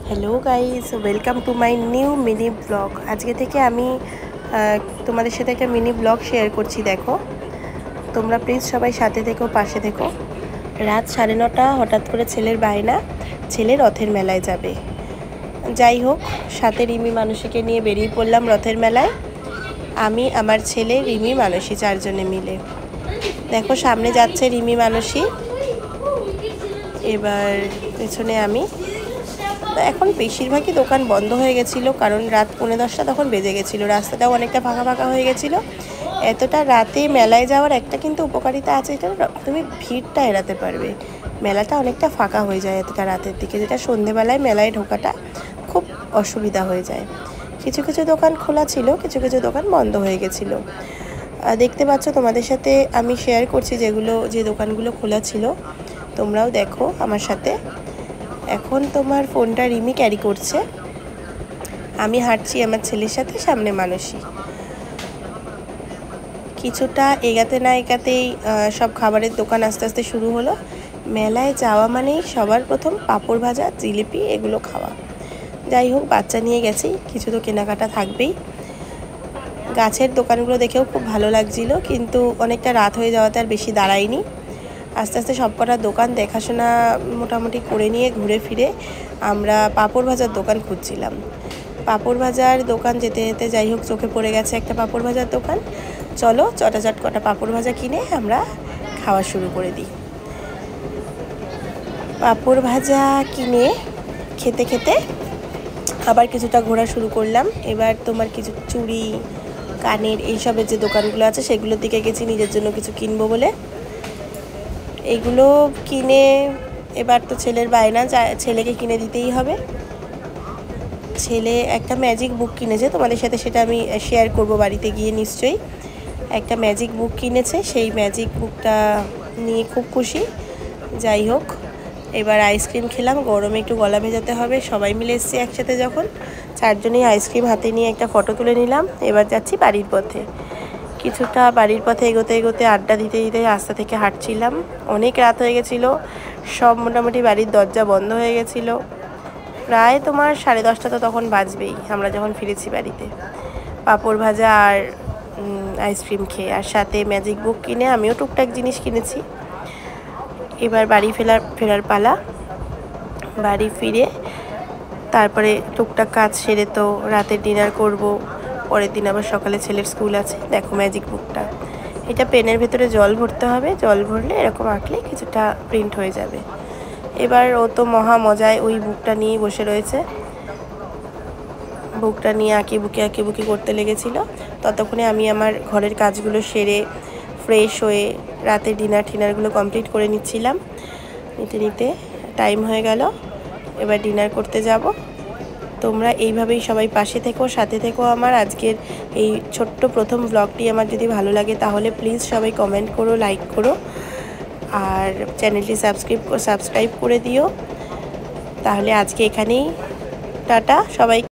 Hello guys, welcome to my new mini blog. आज के থেকে আমি তোমাদের সাথে একটা মিনি ব্লগ শেয়ার করছি। দেখো, তোমরা প্লিজ সবাই সাথে থেকো, পাশে থেকো। রাত 9:30 হঠাৎ করে ছেলের বায়না, ছেলে রথের মেলায় যাবে। যাই হোক, সাথে রিমি মানসীকে নিয়ে বেরিয়ে পড়লাম রথের মেলায়। আমি, আমার ছেলে, রিমি, মানসী 4 জনে মিলে। দেখো, সামনে যাচ্ছে রিমি মানসী, এবার পেছনে আমি। এখন বেশিরভাগই দোকান বন্ধ হয়ে গেছিলো, কারণ রাত 9:30 তখন বেজে গেছিলো। রাস্তাটাও অনেকটা ফাঁকা ফাঁকা হয়ে গেছিলো। এতটা রাতে মেলায় যাওয়ার একটা কিন্তু উপকারিতা আছে, এটা তুমি ভিড়টা এড়াতে পারবে। মেলাটা অনেকটা ফাঁকা হয়ে যায় এতটা রাতের দিকে, যেটা সন্ধেবেলায় মেলায় ঢোকাটা খুব অসুবিধা হয়ে যায়। কিছু কিছু দোকান খোলা ছিল, কিছু কিছু দোকান বন্ধ হয়ে গেছিলো। দেখতে পাচ্ছ, তোমাদের সাথে আমি শেয়ার করছি যে দোকানগুলো খোলা ছিল। তোমরাও দেখো আমার সাথে। এখন তোমার ফোনটা রিমি ক্যারি করছে, আমি হাঁটছি আমার ছেলের সাথে, সামনে মানসী। কিছুটা এগাতে না এগাতেই সব খাবারের দোকান আস্তে আস্তে শুরু হলো। মেলায় যাওয়া মানেই সবার প্রথম পাঁপড় ভাজা, জিলিপি, এগুলো খাওয়া। যাই হোক, বাচ্চা নিয়ে গেছি, কিছু তো কেনাকাটা থাকবেই। গাছের দোকানগুলো দেখেও খুব ভালো লাগছিল, কিন্তু অনেকটা রাত হয়ে যাওয়াতে আর বেশি দাঁড়াইনি। আস্তে আস্তে সব কটা দোকান দেখাশোনা মোটামুটি করে নিয়ে ঘুরে ফিরে আমরা পাঁপড় ভাজার দোকান খুঁজছিলাম। পাঁপড় ভাজার দোকান যেতে যেতে যাই হোক চোখে পড়ে গেছে একটা পাঁপড় ভাজার দোকান। চলো চটাচট কটা পাঁপড় ভাজা কিনে আমরা খাওয়া শুরু করে দিই। পাঁপড় ভাজা কিনে খেতে খেতে আবার কিছুটা ঘোরা শুরু করলাম। এবার তোমার কিছু চুড়ি, কানের, এইসবের যে দোকানগুলো আছে সেগুলোর দিকে গেছি নিজের জন্য কিছু কিনবো বলে। এগুলো কিনে এবার তো ছেলের বায়না, ছেলেকে কিনে দিতেই হবে। ছেলে একটা ম্যাজিক বুক কিনেছে, তোমাদের সাথে সেটা আমি শেয়ার করব বাড়িতে গিয়ে নিশ্চয়ই। একটা ম্যাজিক বুক কিনেছে, সেই ম্যাজিক বুকটা নিয়ে খুব খুশি। যাই হোক, এবার আইসক্রিম খেলাম, গরমে একটু গলা ভেজাতে হবে। সবাই মিলে এসেছি একসাথে যখন, 4 জনেই আইসক্রিম হাতে নিয়ে একটা ফটো তুলে নিলাম। এবার যাচ্ছি বাড়ির পথে। কিছুটা বাড়ির পথে এগোতে এগোতে আড্ডা দিতে দিতে রাস্তা থেকে হাঁটছিলাম। অনেক রাত হয়ে গেছিলো, সব মোটামুটি বাড়ির দরজা বন্ধ হয়ে গেছিলো। প্রায় তোমার 10:30 তো তখন বাজবেই আমরা যখন ফিরেছি বাড়িতে। পাঁপড় ভাজা আর আইসক্রিম খেয়ে, আর সাথে ম্যাজিক বুক কিনে আমিও টুকটাক জিনিস কিনেছি। এবার বাড়ি ফেরার পালা। বাড়ি ফিরে তারপরে টুকটাক কাজ সেরে তো রাতের ডিনার করব। পরের দিন আবার সকালে ছেলের স্কুল আছে। দেখো ম্যাজিক বুকটা, এটা পেনের ভেতরে জল ভরতে হবে, জল ভরলে এরকম আঁকলে কিছুটা প্রিন্ট হয়ে যাবে। এবার ও তো মহা মজায় ওই বুকটা নিয়ে বসে রয়েছে। বুকটা নিয়ে আঁকি বুকি করতে লেগেছিল। ততক্ষণে আমি আমার ঘরের কাজগুলো সেরে ফ্রেশ হয়ে রাতের ডিনারগুলো কমপ্লিট করে নিচ্ছিলাম। নিতে নিতে টাইম হয়ে গেল, এবার ডিনার করতে যাব। তোমরা এইভাবেই সবাই পাশে থেকো, সাথে থেকো আমার। আজকের এই ছোট্ট প্রথম ব্লগটি আমার যদি ভালো লাগে তাহলে প্লিজ সবাই কমেন্ট করো, লাইক করো, আর চ্যানেলটি সাবস্ক্রাইব করে দিও। তাহলে আজকে এখানেই টাটা সবাই।